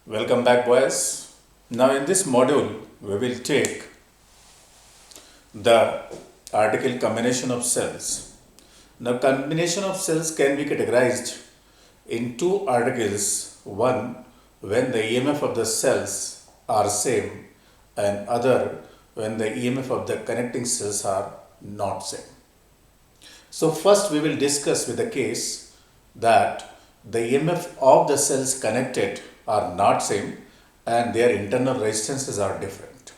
Welcome back, boys. Now, in this module, we will take the article combination of cells. Now, combination of cells can be categorized in two articles. One, when the EMF of the cells are same, and other, when the EMF of the connecting cells are not same. So, first we will discuss with the case that the EMF of the cells connected are not same and their internal resistances are different.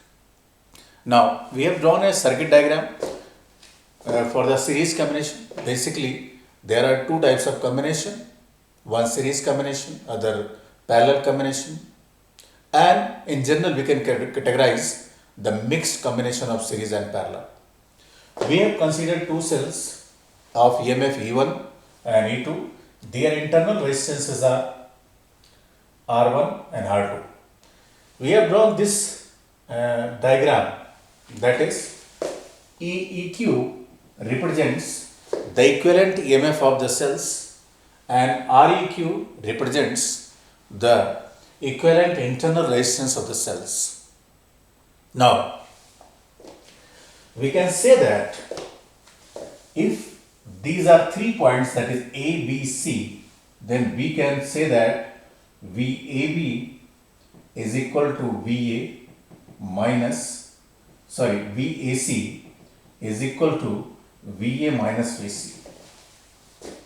Now, we have drawn a circuit diagram for the series combination. Basically, there are two types of combination, one series combination, other parallel combination, and in general we can categorize the mixed combination of series and parallel. We have considered two cells of EMF E1 and E2. Their internal resistances are R1 and R2. We have drawn this diagram, that is EEQ represents the equivalent EMF of the cells and REQ represents the equivalent internal resistance of the cells. Now, we can say that if these are 3 points, that is A, B, C, then we can say that VAB is equal to VAC is equal to VA minus VC.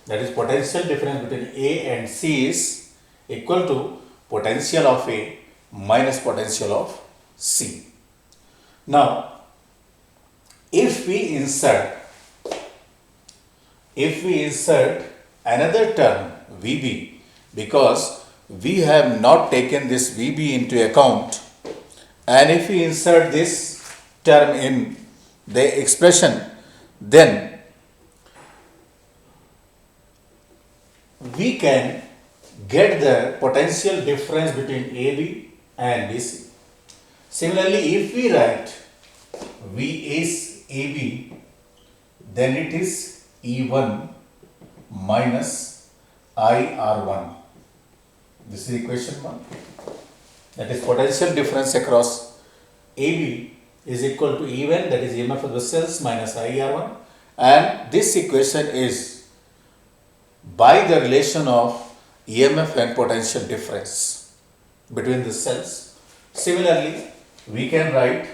That is, potential difference between A and C is equal to potential of A minus potential of C. Now, if we insert another term VB, because we have not taken this VB into account, and if we insert this term in the expression, then we can get the potential difference between AB and BC. Similarly, if we write VAB, then it is E1 minus IR1. This is equation 1. That is, potential difference across AB is equal to E1, that is EMF of the cells, minus IR1, and this equation is by the relation of EMF and potential difference between the cells. Similarly, we can write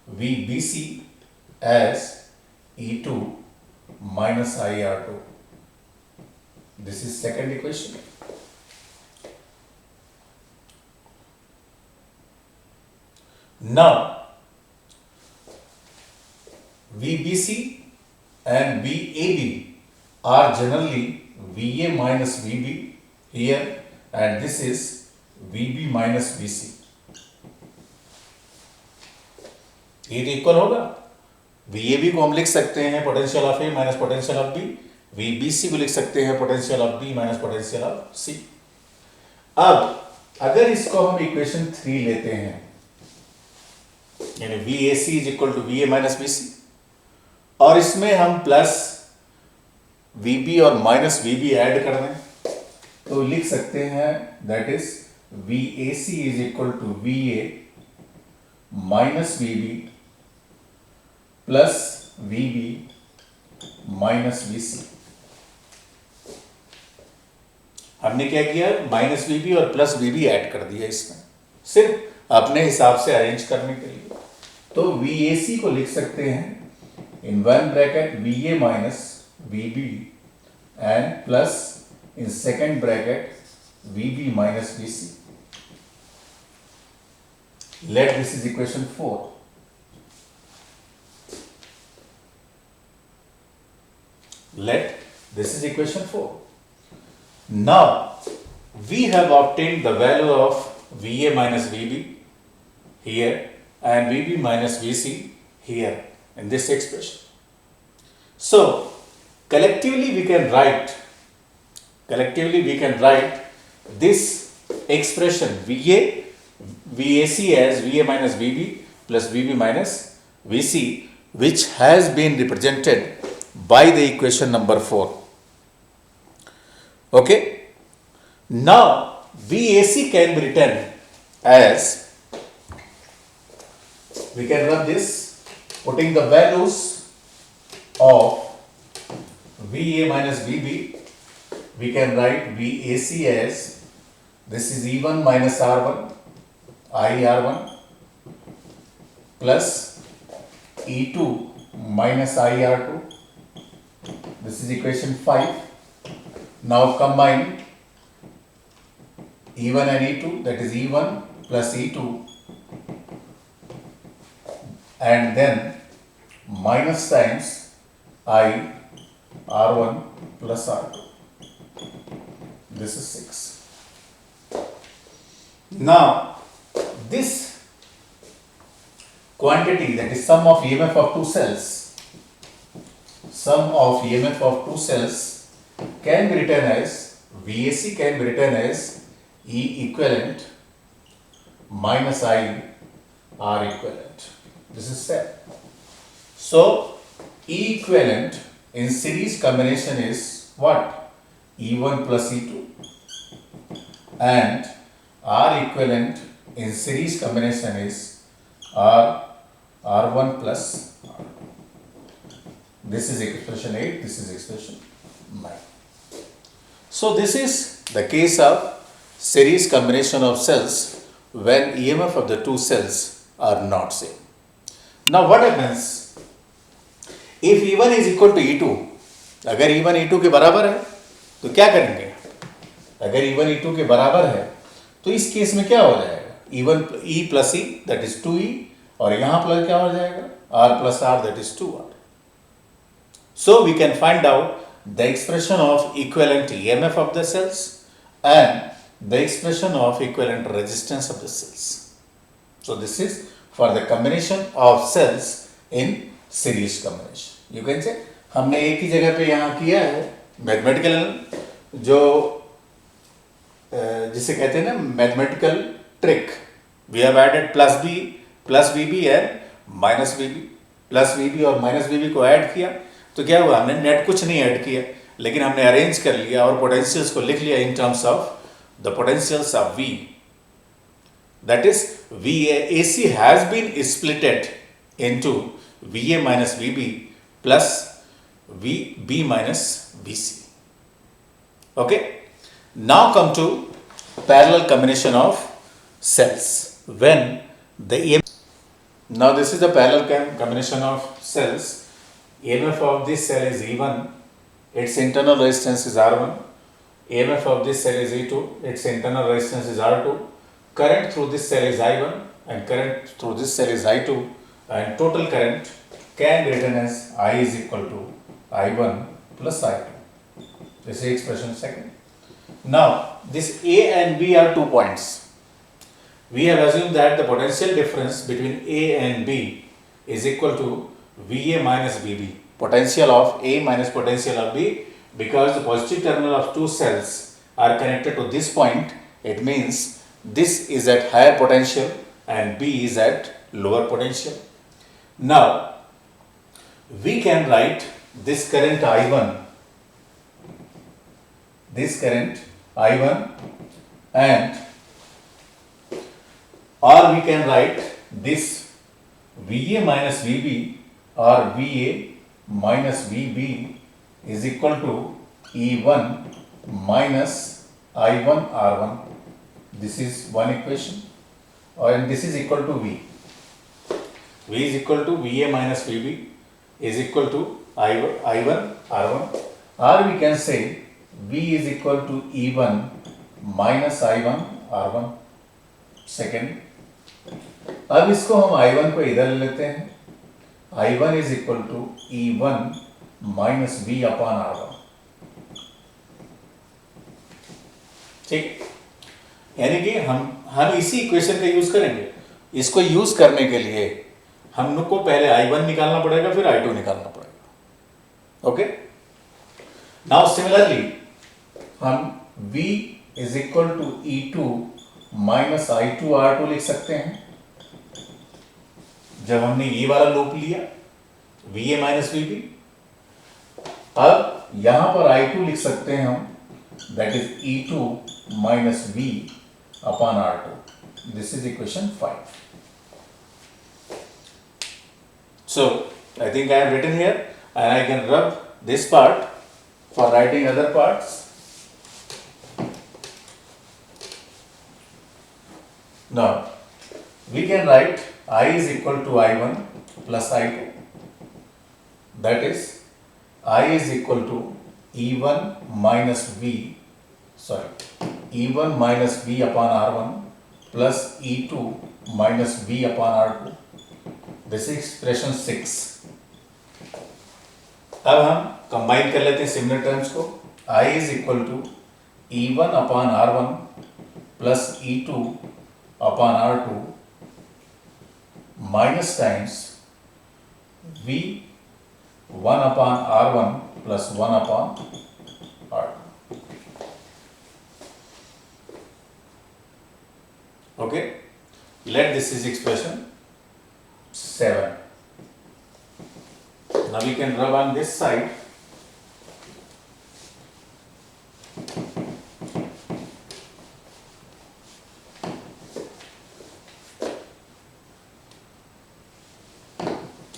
VBC as E2 minus IR2. This is second equation. Now, VBC and VAB are generally VA minus VB here, and this is VB minus VC. ये तो equal होगा. VAB को हम लिख सकते हैं potential of A minus potential of B, VBC को लिख सकते हैं potential of B minus potential of C. अब अगर इसको हम इक्वेशन 3 लेते हैं, यानी VAC is equal to VA minus VC, और इसमें हम प्लस VB और माइनस VB ऐड कर दें, तो लिख सकते हैं that is VAC is equal to VA minus VB plus VB minus VC. हमने क्या किया, माइनस VB और प्लस VB ऐड कर दिया इसमें, सिर्फ अपने हिसाब से अरेंज करने के लिए. तो VAC को लिख सकते हैं in one bracket VA minus VB and plus in second bracket VB minus VC. Let this is equation 4. Let this is equation 4. Now, we have obtained the value of VA minus VB here and VB minus VC here in this expression. So, collectively we can write this expression VAC as VA minus VB plus VB minus VC, which has been represented by the equation number 4. Okay. Now, VAC can be written as we can rub this, putting the values of VA minus VB, we can write VAC as this is E1 minus R1, IR1 plus E2 minus IR2. This is equation 5. Now combine E1 and E2, that is E1 plus E2, and then minus times I R1 plus R2. This is 6. Now this quantity, that is sum of EMF of two cells, sum of EMF of two cells can be written as VAC can be written as E equivalent minus I R equivalent. This is set. So E equivalent in series combination is what? E1 plus E2, and R equivalent in series combination is R1 plus R2. This is expression 8, this is expression 9. So this is the case of series combination of cells when EMF of the two cells are not same. Now what happens if E1 is equal to E2? अगर E1 E2 के बराबर है तो क्या करेंगे? अगर E1 E2 के बराबर है तो इस केस में क्या हो जाएगा? E1 E plus E, that is 2E, और यहाँ प्लस क्या हो जाएगा? R plus R, that is 2R. So we can find out the expression of equivalent EMF of the cells and the expression of equivalent resistance of the cells. So this is for the combination of cells in series combination. You can say हमने एक ही जगह पे यहाँ किया है mathematical, जो जिसे कहते हैं ना mathematical trick. We have added plus VB and minus VB, plus VB और माइनस वीबी को ऐड किया तो क्या हुआ? हमने नेट कुछ नहीं ऐड किया, लेकिन हमने अरेंज कर लिया और पोटेंशियल्स को लिख लिया in terms of the potentials of V. That is VAC has been splitted into VA minus VB plus VB minus VC. Okay. Now come to parallel combination of cells when the EMF. Now this is the parallel combination of cells. EMF of this cell is E1, its internal resistance is R1. EMF of this cell is E2, its internal resistance is R2. Current through this cell is I1 and current through this cell is I2, and total current can be written as I is equal to I1 plus I2. This is expression second. Now this A and B are 2 points. We have assumed that the potential difference between A and B is equal to VA minus VB. Potential of A minus potential of B, because the positive terminal of two cells are connected to this point, it means this is at higher potential and B is at lower potential. Now we can write this current I1, and or we can write this VA minus VB or VA minus VB is equal to E1 minus I1 R1. This is one equation, and this is equal to V. V is equal to VA minus VB is equal to I1 R1, or we can say V is equal to E1 minus I1 R1. Second, अब इसको हम I1 को इधर ले लेते हैं. I1 is equal to E1 minus V upon R1. ठीक, यानी कि हम इसी इक्वेशन का यूज करेंगे. इसको यूज करने के लिए हम लोग को पहले I1 निकालना पड़ेगा, फिर I2 निकालना पड़ेगा. ओके. नाउ सिमिलरली हम V is equal to E2 minus I2 R2 लिख सकते हैं. जब हमने ये वाला लूप लिया VA माइनस VB, अब यहां पर I2 लिख सकते हैं हम, that is E2 minus V upon R2. This is equation 5. So I think I have written here, and I can rub this part for writing other parts. Now we can write I is equal to I1 plus I2. That is, I is equal to E1 minus V, E1 minus V upon R1 plus E2 minus V upon R2. This is expression 6. अब हम combine कर लेते हैं similar terms को. I is equal to E1 upon R1 plus E2 upon R2 minus times V1 upon R1 plus 1 upon R2. Okay, let this is expression 7. Now we can rub on this side.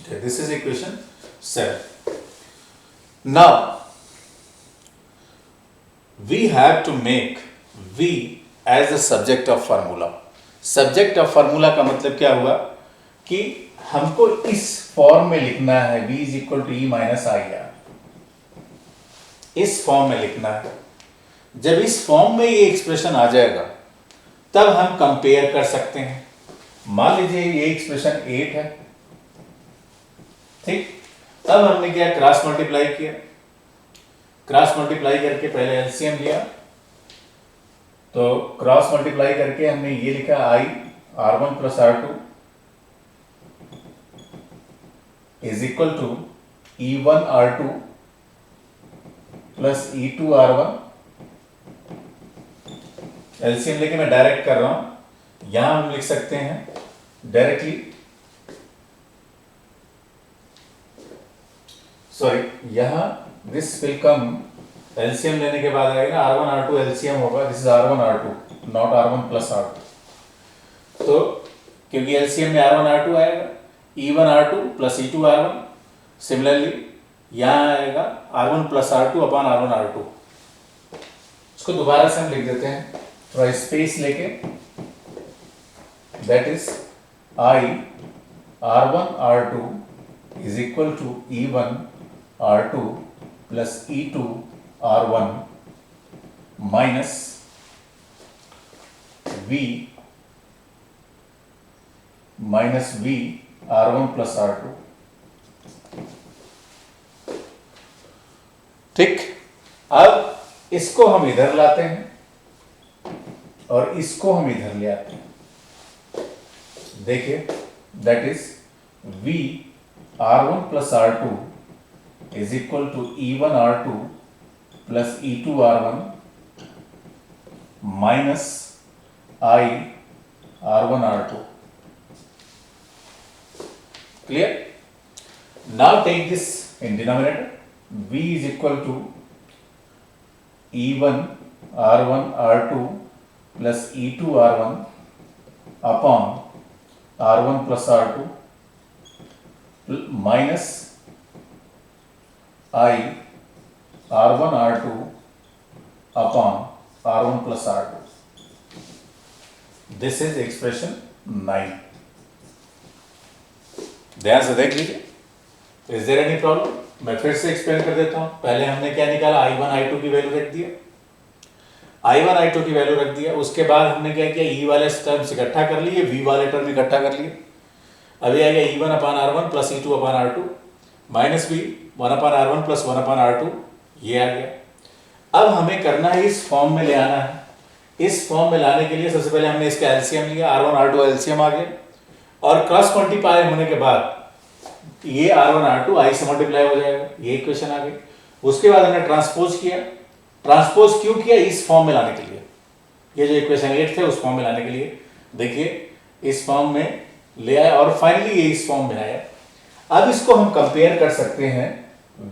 Okay, this is equation 7. Now we have to make V as the subject of formula. Subject of formula का मतलब क्या हुआ कि हमको इस form में लिखना है V is equal to E minus I R. इस फॉर्म में लिखना है. जब इस फॉर्म में ये एक्सप्रेशन आ जाएगा तब हम कंपेयर कर सकते हैं. मान लीजिए ये एक्सप्रेशन 8 है, ठीक. तब हमने क्या, क्रॉस मल्टीप्लाई किया. क्रॉस मल्टीप्लाई करके पहले एलसीएम लिया, तो क्रॉस मल्टीप्लाई करके हमने ये लिखा I R1 plus R2 is equal to E1 R2 plus E2 R1. LCM लेके मैं डायरेक्ट कर रहा हूं. यहां हम लिख सकते हैं डायरेक्टली, सॉरी, यहां दिस विल कम, एलसीएम लेने के बाद आएगा ना R1 R2 एलसीएम होगा. This is R1 R2 not R1 plus R2. तो क्योंकि एलसीएम में R1 R2 आएगा, E1 R2 plus E2 R1. Similarly यहां आएगा R1 plus R2 upon R1 R2. इसको दोबारा से हम लिख देते हैं थोड़ा स्पेस लेके. That is I R1 R2 is equal to E1 R2 plus E2 R1 minus V R1 plus R2. ठीक. अब इसको हम इधर लाते हैं और इसको हम इधर ले आते हैं. देखिए, that is V R1 plus R2 is equal to E1 R2 plus E2 R1 minus I R1 R2. Clear? Now take this in denominator. V is equal to E1 R1 R2 plus E2 R1 upon R1 plus R2 minus I R1 R2 upon R1 plus R2. This is expression 9. ध्यान से देख लीजिए. Is there any problem? मैं फिर से explain कर देता हूं. पहले हमने क्या निकाला, I1 I2 की वैल्यू रख दिया. I1 I2 की वैल्यू रख दिया. उसके बाद हमने क्या किया, E वाले टर्म्स इकट्ठा कर लिए, V वाले टर्म इकट्ठा कर लिए. अभी आ गया E1 अपान R1 प्लस E2 अपान R2 माइनस V 1 अपान R1 प्लस 1 अपान R2. ये आ गया. अब हमें करना है इस फॉर्म में ले आना है. इस फॉर्म में लाने के लिए सबसे पहले हमने इसका एलसीएम लिया. R1 R2 एलसीएम आ गया और क्रॉस मल्टीप्लाई होने के बाद ये R1 R2 I से मल्टीप्लाई हो जाएगा. ये इक्वेशन आ गई. उसके बाद हमने ट्रांसपोज किया. ट्रांसपोज क्यों किया? इस फॉर्म में लाने के लिए. ये जो इक्वेशन 8 थे उस फॉर्म में लाने के लिए. देखिए इस फॉर्म में ले आया और फाइनली ये इस फॉर्म में आया. अब इसको हम कंपेयर कर सकते हैं.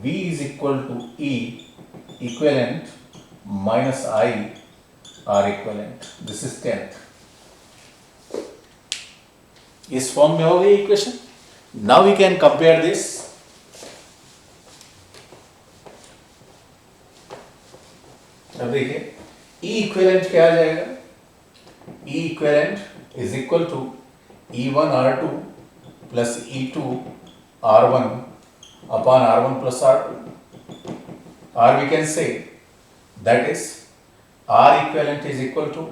V is equal to E equivalent minus I R equivalent. This is 10th. इस फॉर्म में हो गई equation. Now we can compare this. अब देखिए E इक्विवेलेंट क्या आ जाएगा. E equivalent is equal to E1 R2 plus E2 R1 upon R1 plus R2, or we can say that is R equivalent is equal to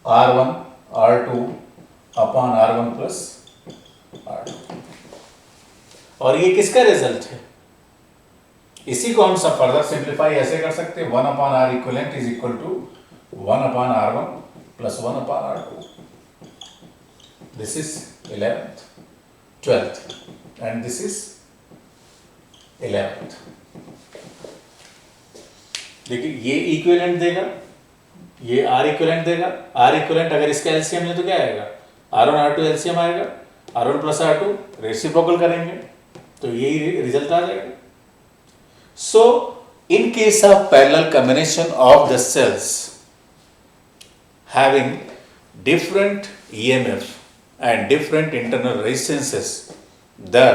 R1 R2 upon R1 plus R2. और ये किसका result है. इसी को हम सब further simplify ऐसे कर सकते हैं. 1 upon R equivalent is equal to 1 upon R1 plus 1 upon R2. This is 11th, 12th and this is 11th. देखिए ये इक्विवेलेंट देगा, ये आर इक्विवेलेंट देगा. आर इक्विवेलेंट अगर इसका एलसीएम ले तो क्या आएगा. R1 R2 एलसीएम आएगा. R1 प्लस R2 रेसिप्रोकल करेंगे तो यही रिजल्ट आ जाएगा. So in case of parallel combination of the cells having different EMF and different internal resistances, the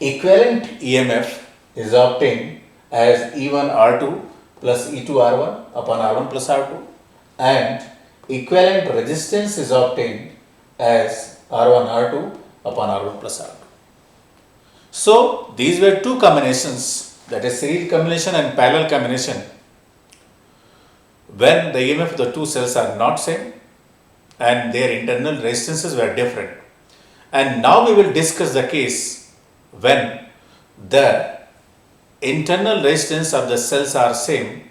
equivalent EMF is obtained as E1 R2 plus E2 R1 upon R1 plus R2, and equivalent resistance is obtained as R1 R2 upon R1 plus R2. So these were two combinations, that is series combination and parallel combination, when the EMF of the two cells are not same and their internal resistances were different. And now we will discuss the case when the internal resistance of the cells are same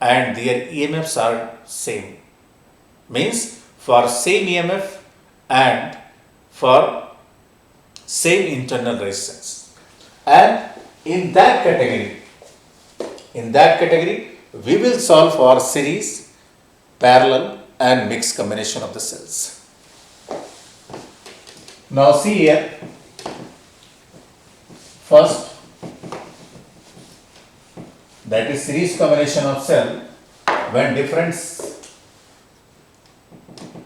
and their EMFs are same. Means for same EMF and for same internal resistance. And in that category we will solve for series, parallel and mixed combination of the cells. Now see here, first that is series combination of cell when different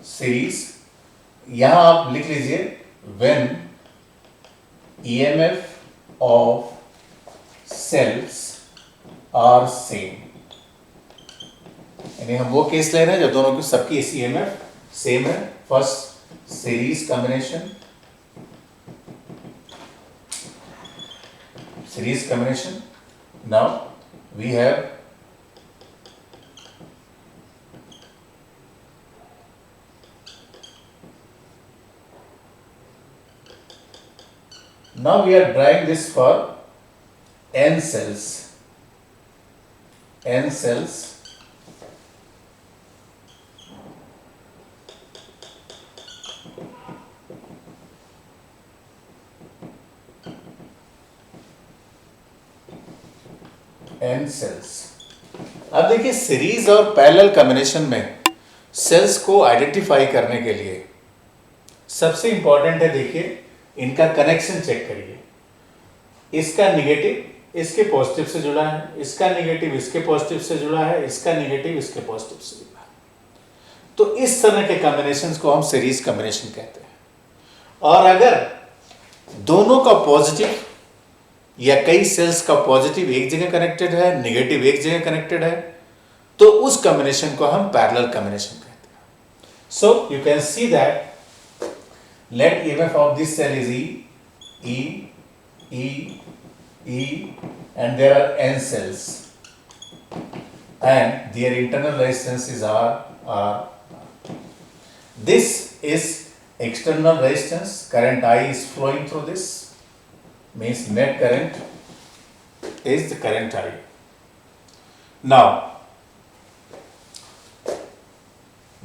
series. यहाँ आप लिख लीजिए when EMF of cells are same. यानी हम वो case ले रहे हैं जब दोनों की सबकी EMF सेम है. First series combination, now we have now we are drawing this for n cells. n cells. अब देखिए सीरीज और पैरेलल कॉम्बिनेशन में सेल्स को आइडेंटिफाई करने के लिए सबसे इंपॉर्टेंट है, देखिए इनका कनेक्शन चेक करिए. इसका निगेटिव इसके पॉजिटिव से जुड़ा है, इसका निगेटिव इसके पॉजिटिव से जुड़ा है, इसका निगेटिव इसके पॉजिटिव से जुड़ा है. तो इस तरह के कॉम्बिनेशंस को हम सीरीज कॉम्बिनेशन कहते हैं. और अगर दोनों का पॉजिटिव या कई सेल्स का पॉजिटिव एक जगह कनेक्टेड है, नेगेटिव एक जगह कनेक्टेड है, तो उस कॉम्बिनेशन को हम पैरेलल कॉम्बिनेशन कहते हैं. So you can see that let EMF of this cell is E, and there are n cells and their internal resistance is R. This is external resistance, current I is flowing through this, means net current is the current I. Now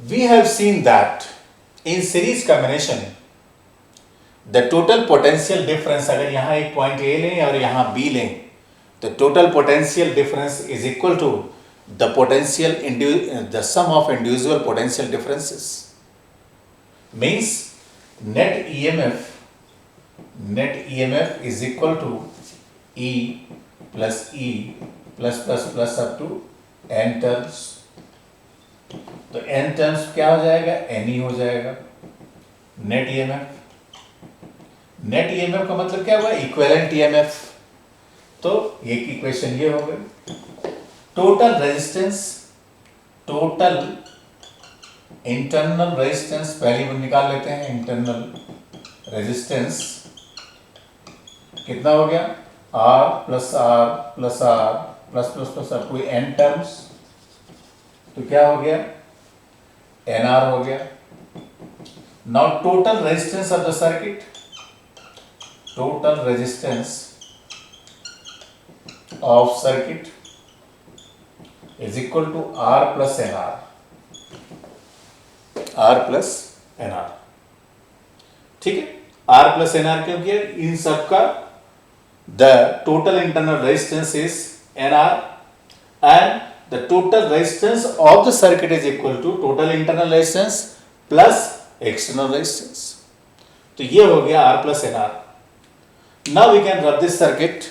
we have seen that in series combination the total potential difference, अगर यहाँ एक point A लें और यहाँ B लें, the total potential difference is equal to the sum of individual potential differences. Means net EMF is equal to E plus up to n terms. तो n terms क्या हो जाएगा, NE हो जाएगा. Net EMF. नेट ईएमएफ का मतलब क्या हुआ? Equivalent EMF. तो एक इक्वेशन ये हो गई। Total resistance, total internal resistance पहले निकाल लेते हैं। इंटरनल रेजिस्टेंस कितना हो गया? R plus R plus R plus plus plus R, कोई एन टर्म्स, तो क्या हो गया? एन आर हो गया। Now total resistance of the circuit, total resistance of circuit is equal to R plus n R, R plus n R. ठीक है, are plus n are क्यों किया? इन सब का the total internal resistance is n R and the total resistance of the circuit is equal to total internal resistance plus external resistance. तो ये हो गया R plus n R. Now we can rub this circuit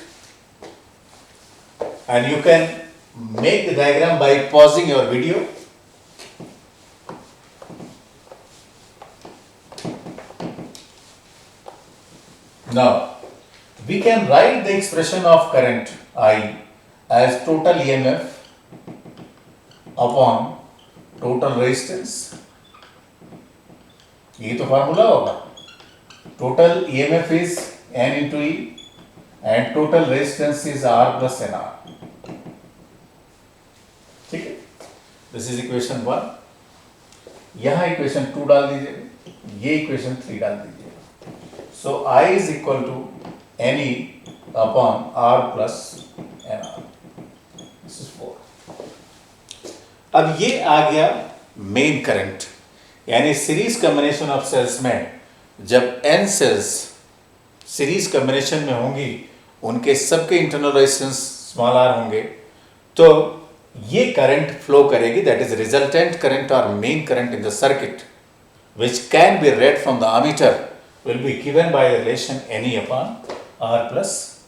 and you can make the diagram by pausing your video. Now we can write the expression of current I as total EMF upon total resistance. ये तो formula होगा। Total EMF is N into E and total resistance is R plus NR. ठीक है, this is equation 1। यहां equation 2 डाल दीजिए, ये equation 3 डाल दीजिए। So I is equal to NE upon R plus NR, this is 4। अब ये आ गया मेन करंट, यानी सीरीज कॉम्बिनेशन ऑफ सेल्स में जब n सेल्स सीरीज कॉम्बिनेशन में होंगी, उनके सबके इंटरनल रेजिस्टेंस स्मॉल r होंगे, तो ये करंट फ्लो करेगी, दैट इज रिजल्टेंट करंट और main current in the circuit which can be read from the ammeter will be given by the relation NE upon R plus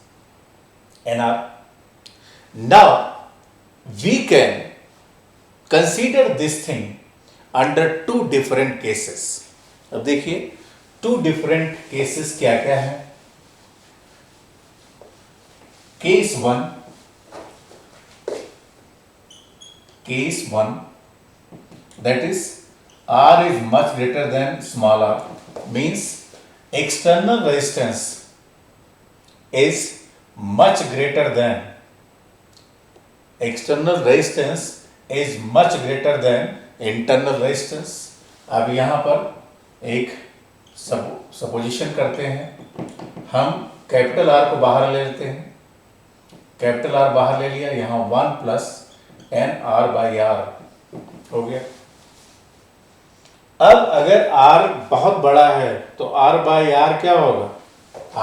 NR. Now we can consider this thing under two different cases. अब देखिए two different cases क्या क्या है। Case 1, that is R is much greater than small r, means external resistance is much greater than internal resistance। अब यहाँ पर एक supposition करते हैं, हम कैपिटल R को बाहर ले लेते हैं। कैपिटल R बाहर ले लिया, यहाँ 1 plus n R by R हो गया। अब अगर R बहुत बड़ा है तो R बाई आर क्या होगा?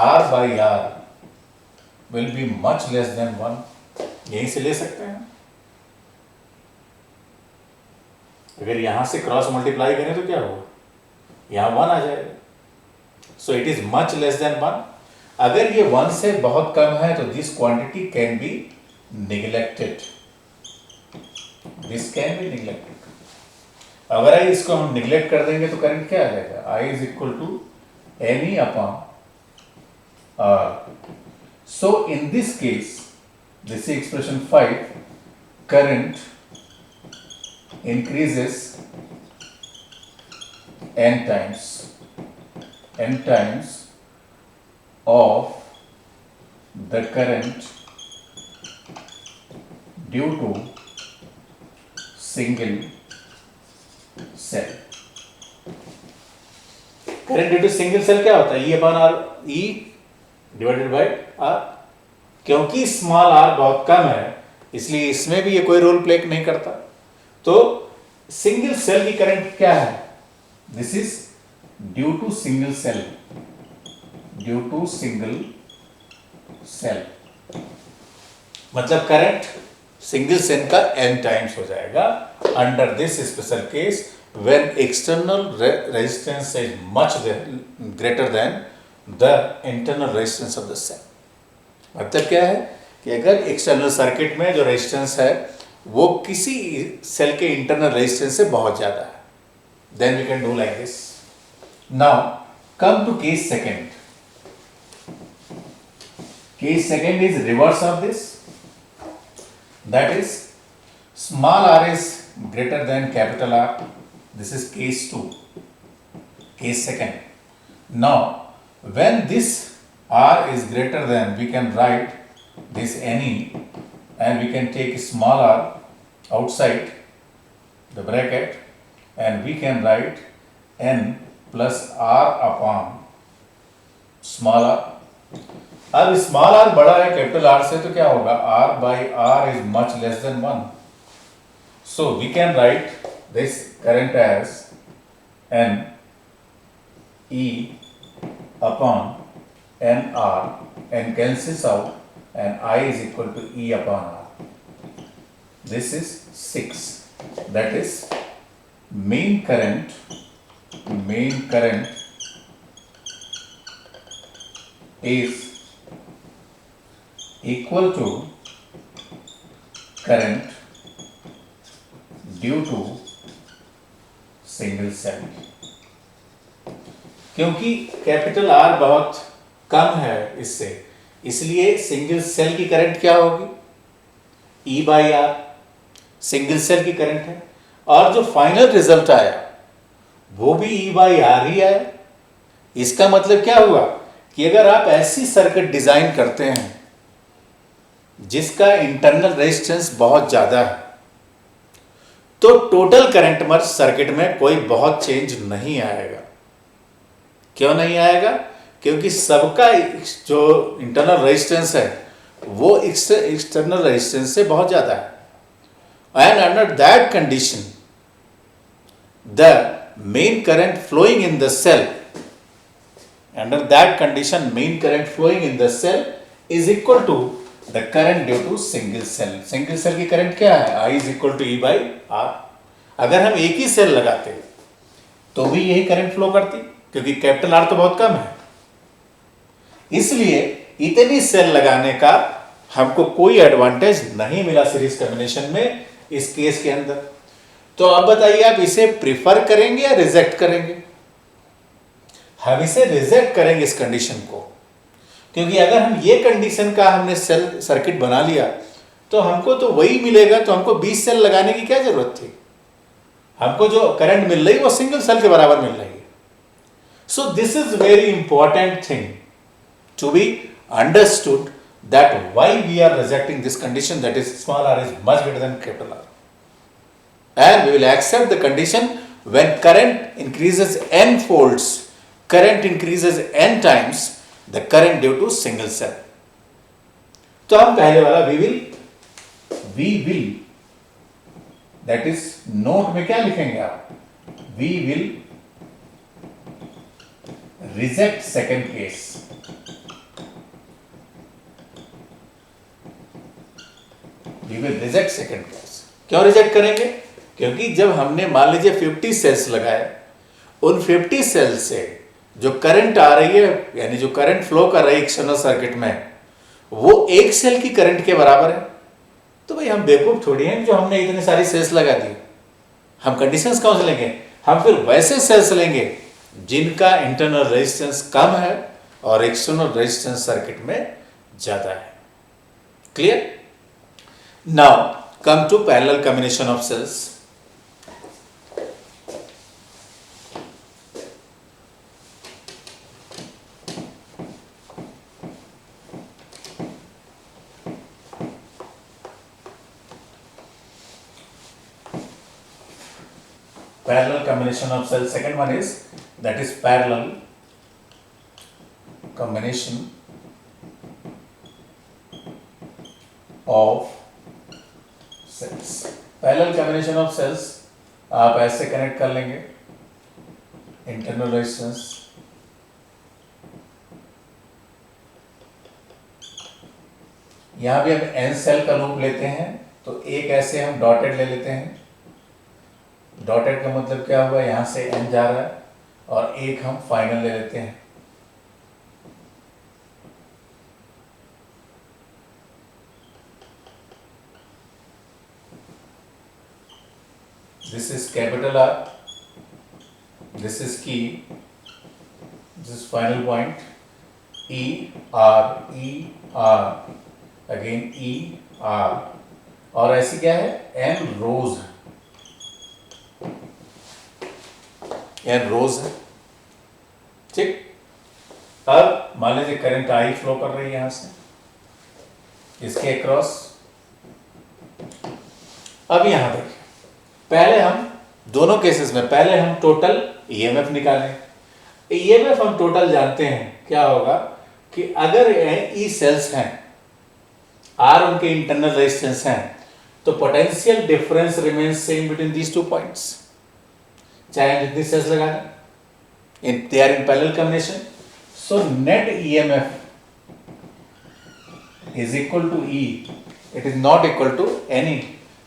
R by R will be much less than 1। यहीं से ले सकते हैं। अगर यहां से क्रॉस मल्टीप्लाई करें तो क्या होगा? यहां 1 आ जाएगा। So it is much less than 1। अगर ये 1 से बहुत कम है तो this quantity can be neglected, this can be neglected. अगर इसको हम निगलेक्ट कर देंगे तो करंट क्या आ जाएगा? I is equal to NE upon R। So in this case, this is expression 5, current increases n times of the current due to single cell। Current due to single cell क्या होता है? E अपॉन R, E divided by R। क्योंकि small r बहुत कम है इसलिए इसमें भी ये कोई रोल प्ले नहीं करता। तो सिंगल सेल की करंट क्या है? This is due to single cell, due to single cell मतलब करंट सिंगल सेल का n टाइम्स हो जाएगा under this special case when external resistance is much greater than the internal resistance of the cell. मतलब क्या है कि अगर external circuit में जो रेजिस्टेंस है वो किसी सेल के इंटरनल रेजिस्टेंस से बहुत ज्यादा है, then we can do like this. Now come to case second. Case second is reverse of this. That is small r is greater than capital R. This is case 2. Case second. Now when this r is greater than, we can write this NE and we can take small r outside the bracket and we can write n plus r upon small r. अब small R बड़ा है capital R से तो क्या होगा, r by r is much less than 1. So we can write this current as n e upon n r, n cancels out and I is equal to e upon r. This is 6. That is main current is equal to current due to single cell. क्योंकि capital R बहुत कम है इससे, इसलिए single cell की current क्या होगी, ई by are. Single cell की करंट है और जो फाइनल रिजल्ट आया वो भी ई बाई आर ही आया. इसका मतलब क्या हुआ कि अगर आप ऐसी सर्किट डिजाइन करते हैं जिसका इंटरनल रेजिस्टेंस बहुत ज्यादा है तो टोटल करंट में सर्किट में कोई बहुत चेंज नहीं आएगा. क्यों नहीं आएगा, क्योंकि सबका जो इंटरनल रेजिस्टेंस है वो एक्सटर्नल रेजिस्टेंस से बहुत ज्यादा है. And under that condition the main current flowing in the cell, under that condition main current flowing in the cell is equal to the current due to single cell. Single cell की current क्या है, I is equal to E by R. अगर हम एक ही cell लगाते तो भी यही करंट फ्लो करती, क्योंकि कैपिटल आर तो बहुत कम है. इसलिए इतनी सेल लगाने का हमको कोई एडवांटेज नहीं मिला सीरीज कॉम्बिनेशन में इस केस के अंदर. तो अब बताइए आप इसे प्रिफर करेंगे या रिजेक्ट करेंगे. हम इसे रिजेक्ट करेंगे इस कंडीशन को, क्योंकि अगर हम ये कंडीशन का हमने सेल सर्किट बना लिया तो हमको तो वही मिलेगा, तो हमको 20 सेल लगाने की क्या जरूरत थी. हमको जो करंट मिल रही वो सिंगल सेल के बराबर मिल रही है. So this is very important thing to be understood, that why we are rejecting this condition, that is small r is much greater than capital R. And we will accept the condition when current increases n folds, current increases n times the current due to single cell. तो हम पहले वाला we will that is note में क्या लिखेंगे आप, we will reject second case. We will reject second case. क्यों reject करेंगे, क्योंकि जब हमने मान लीजिए 50 सेल्स लगाए, उन 50 सेल्स से जो करंट आ रही है यानी जो करंट फ्लो कर रही है एक्सटर्नल सर्किट में वो एक सेल की करंट के बराबर है. तो भाई हम बेवकूफ थोड़ी हैं जो हमने इतनी सारी सेल्स लगा दी. हम कंडीशंस कौन से लेंगे, हम फिर वैसे सेल्स लेंगे जिनका इंटरनल रेजिस्टेंस कम है और एक्सटर्नल रेजिस्टेंस सर्किट में ज्यादा है. Clear. Now come to parallel combination of cells. Parallel combination of cells. Second one is that is parallel combination of सेल्स. पैरेलल कॉम्बिनेशन ऑफ सेल्स आप ऐसे कनेक्ट कर लेंगे, इंटरनल रेजिस्टेंस यहां भी हम n सेल का लूप लेते हैं तो एक ऐसे हम डॉटेड ले लेते हैं. डॉटेड का मतलब क्या हुआ, यहां से n जा रहा है और एक हम फाइनल ले लेते हैं. This is capital R, this is key this is final point, ER again ER, और ऐसी क्या है, N रोज है, N रोज है, ठीक। अब मान लीजिए करंट I फ्लो कर रही है यहां से इसके अक्रॉस। अब यहां देखिए, पहले हम दोनों केसेस में पहले हम टोटल ईएमएफ निकालें। ईएमएफ हम टोटल जानते हैं क्या होगा कि अगर ई सेल्स हैं, आर उनके इंटरनल रेजिस्टेंस हैं, तो potential difference remains same between these two points, चाहे जितनी सेल्स लगा दें, they are in parallel combination. So net EMF is equal to E. It is not equal to any,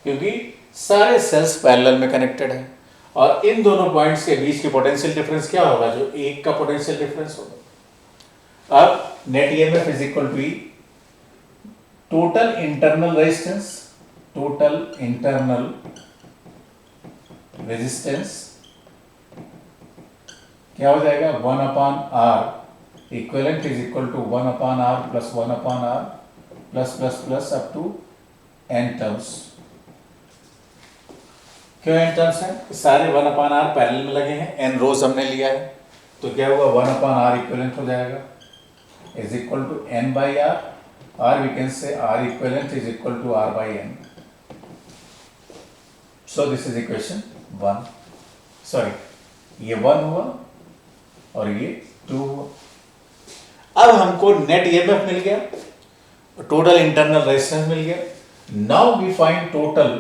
क्योंकि सारे सेल्स पैरेलल में connected है, और इन दोनों पॉइंट्स के बीच की पोटेंशियल डिफरेंस क्या होगा, जो एक का पोटेंशियल डिफरेंस होगा। अब net EMF is equal to E, total internal resistance, total internal resistance क्या हो जाएगा, 1/R equivalent is equal to 1/R plus 1/R plus plus plus up to n terms. क्यों n टर्म्स है, सारे 1/R parallel में लगे हैं, n रोज हमने लिया है, तो क्या हुआ 1/R इक्विवेलेंट हो जाएगा is equal to n by R, और we can say R equivalent is equal to R by n। So this is equation 1, sorry ये 1 हुआ और ये 2 हुआ। अब हमको नेट ईएमएफ मिल गया, टोटल इंटरनल रेजिस्टेंस मिल गया। Now we find total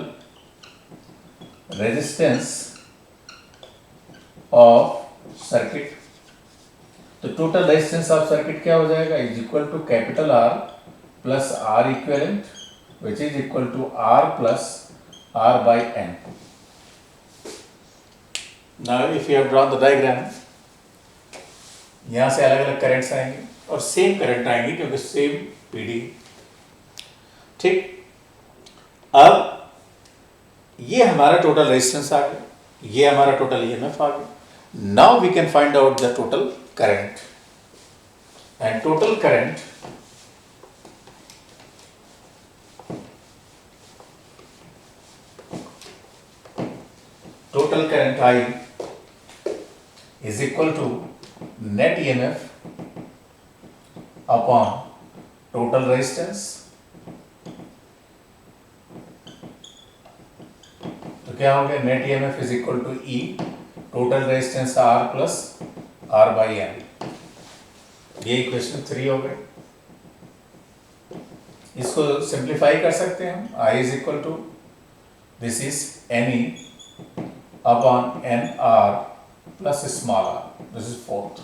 resistance of circuit. तो टोटल रेजिस्टेंस ऑफ सर्किट क्या हो जाएगा, is equal to capital R plus R equivalent which is equal to R plus R by n। Now if you have drawn the diagram, यहां से अलग अलग currents आएंगे और सेम करंट आएंगे क्योंकि सेम पीडी, ठीक। अब ये हमारा टोटल रेजिस्टेंस आ गया, ये हमारा टोटल ईएमएफ आ गया। Now we can find out the total current, and total current I is equal to net EMF upon total resistance। तो क्या हो गया, net EMF is equal to E, total resistance R plus R by N। ये equation 3 हो गई। इसको simplify कर सकते हैं हम, I is equal to this is NE upon NR plus small r, this is 4th,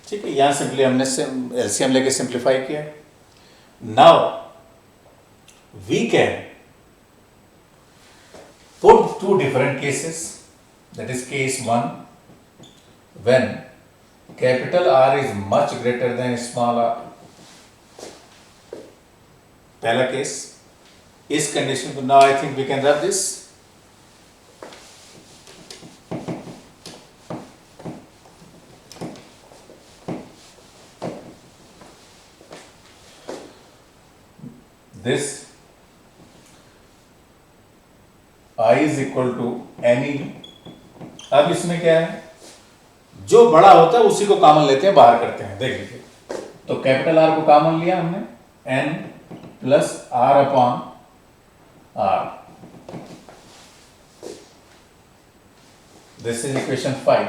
ठीक है। यहां सिंपली हमने एलसीएम लेके सिंप्लीफाई किया। Now we can put two different cases, that is case 1 when capital R is much greater than small r। पहला case, इस condition को, now I think we can rub this. This I is equal to NE। अब इसमें क्या है, जो बड़ा होता है उसी को कॉमन लेते हैं, बाहर करते हैं, देख लीजिए। तो कैपिटल R को कॉमन लिया हमने, N plus R upon R, this is equation 5।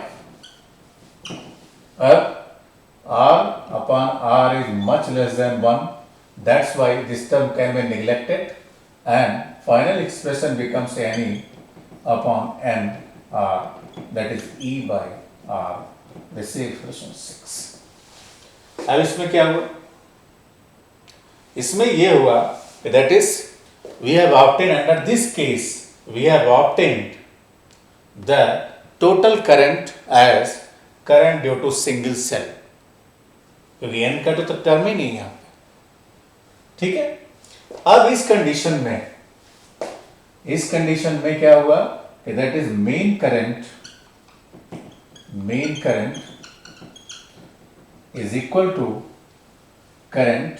अब R upon R is much less than 1, that's why this term can be neglected and final expression becomes NE upon N R, that is E by R, this is expression 6। अब इसमें क्या हुआ, इसमें ये हुआ that is we have obtained, under this case we have obtained the total current as current due to single cell, क्योंकि N का तो टर्म ही नहीं है यहाँ पे, ठीक है। अब इस कंडीशन में क्या हुआ कि that is main current main current is equal to current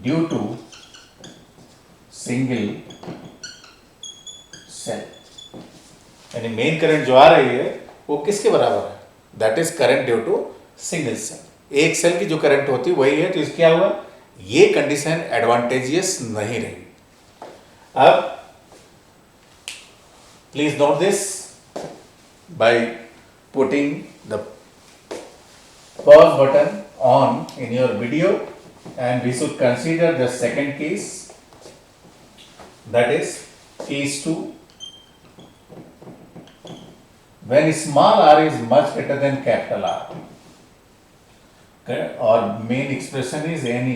due to single cell, यानी मेन करंट जो आ रही है वो किसके बराबर है, that is current due to single cell. एक सेल की जो करंट होती है वही है, तो इसके क्या हुआ, ये कंडीशन एडवांटेजियस नहीं रही। अब please note this by putting the pause button on in your video, and we should consider the second case, that is case 2, when small r is much greater than capital R, okay, or main expression is NE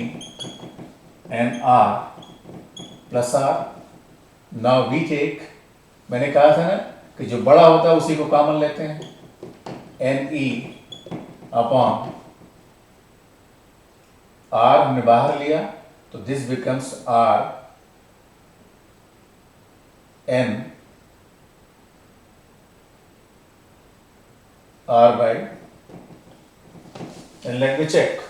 and R plus R. Now we take, मैंने कहा था ना कि जो बड़ा होता है उसी को कॉमन लेते हैं, NE अपॉन R हमने बाहर लिया तो this becomes R N R by, and let me check.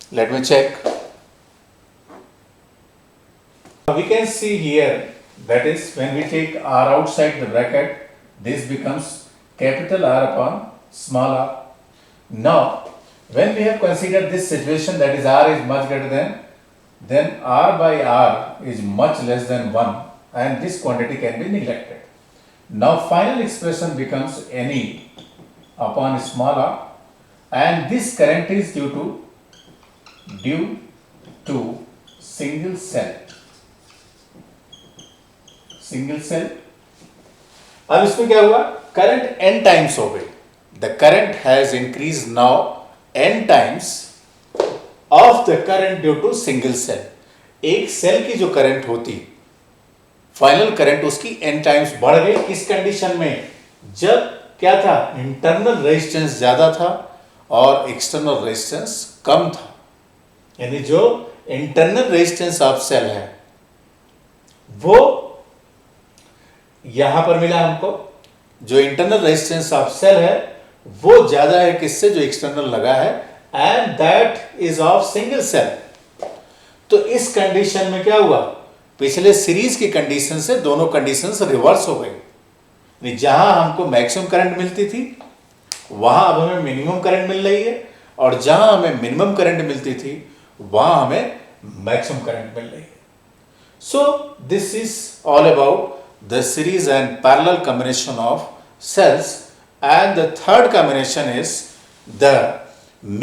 Let me check. We can see here, that is when we take R outside the bracket, this becomes capital R upon small r. Now when we have considered this situation, that is R is much greater than, then R by R is much less than 1, and this quantity can be neglected. Now final expression becomes NE upon small r, and this current is due to single cell. अब इसमें क्या हुआ, current n times हो गई, the current has increase now n times of the current due to single cell. एक cell की जो current होती, फाइनल करंट उसकी n टाइम्स बढ़ गई। किस कंडीशन में, जब क्या था, इंटरनल रेजिस्टेंस ज्यादा था और एक्सटर्नल रेजिस्टेंस कम था, यानी जो इंटरनल रेजिस्टेंस ऑफ सेल है वो यहां पर मिला हमको, जो इंटरनल रेजिस्टेंस ऑफ सेल है वो ज्यादा है किससे, जो एक्सटर्नल लगा है, and that is of single cell. तो इस कंडीशन में क्या हुआ, पिछले सीरीज की कंडीशन से दोनों कंडीशंस रिवर्स हो गई। जहां हमको मैक्सिमम करंट मिलती थी वहां अब हमें मिनिमम करंट मिल रही है, और जहां हमें मिनिमम करंट मिलती थी वहां हमें मैक्सिमम करंट मिल रही है। So this is all about the series and parallel combination of cells, and the third combination is the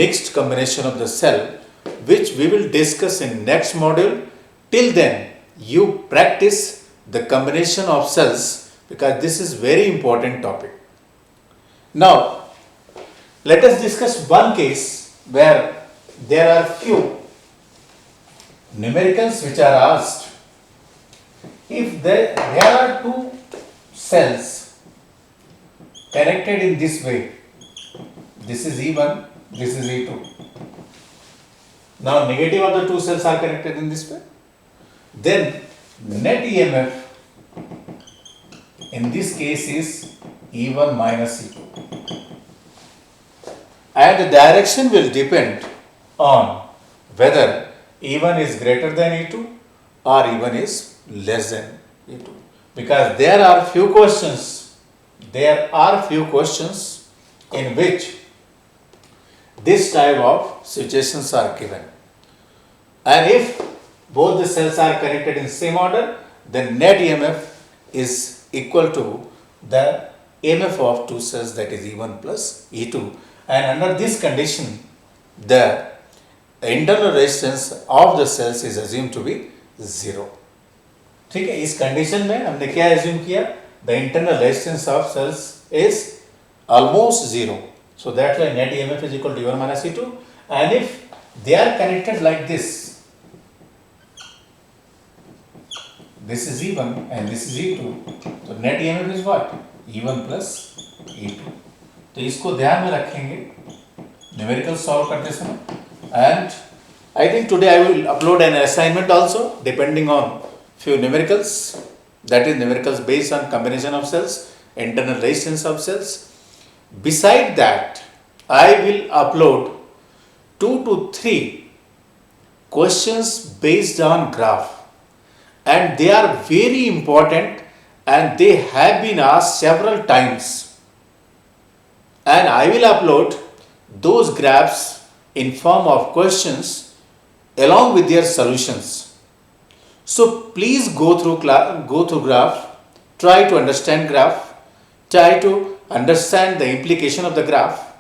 mixed combination of the cell, which we will discuss in next module. Till then you practice the combination of cells, because this is very important topic. Now let us discuss one case where there are few numericals which are asked. If there are two cells connected in this way, this is E1, this is E2. Now negative of the two cells are connected in this way, then net EMF in this case is E1 minus E2, and the direction will depend on whether E1 is greater than E2 or E1 is less than E2, because there are few questions in which this type of situations are given, and if both the cells are connected in same order, then net EMF is equal to the EMF of two cells, that is E1 plus E2, and under this condition the internal resistance of the cells is assumed to be 0. ठीक है, इस condition में हमने क्या assume किया, the internal resistance of cells is almost 0, so that's why net EMF is equal to E1 minus E2, and if they are connected like this, this is E1 and this is E2, so net EMF is what? E1 plus E2. तो इसको ध्यान में रखेंगे numerical solve करते समय. And I think today I will upload an assignment also depending on few numericals, that is numericals based on combination of cells, internal resistance of cells. Beside that, I will upload 2 to 3 questions based on graph, and they are very important and they have been asked several times, and I will upload those graphs in form of questions along with their solutions. So please go through graph, try to understand graph, try to understand the implication of the graph,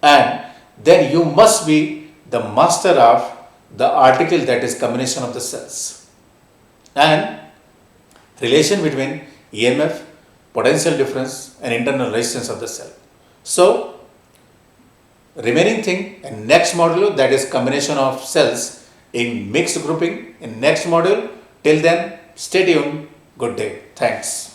and then you must be the master of the article, that is combination of the cells, and relation between EMF, potential difference and internal resistance of the cell. So remaining thing in next module, that is combination of cells in mixed grouping in next module. Till then, stay tuned. Good day. Thanks.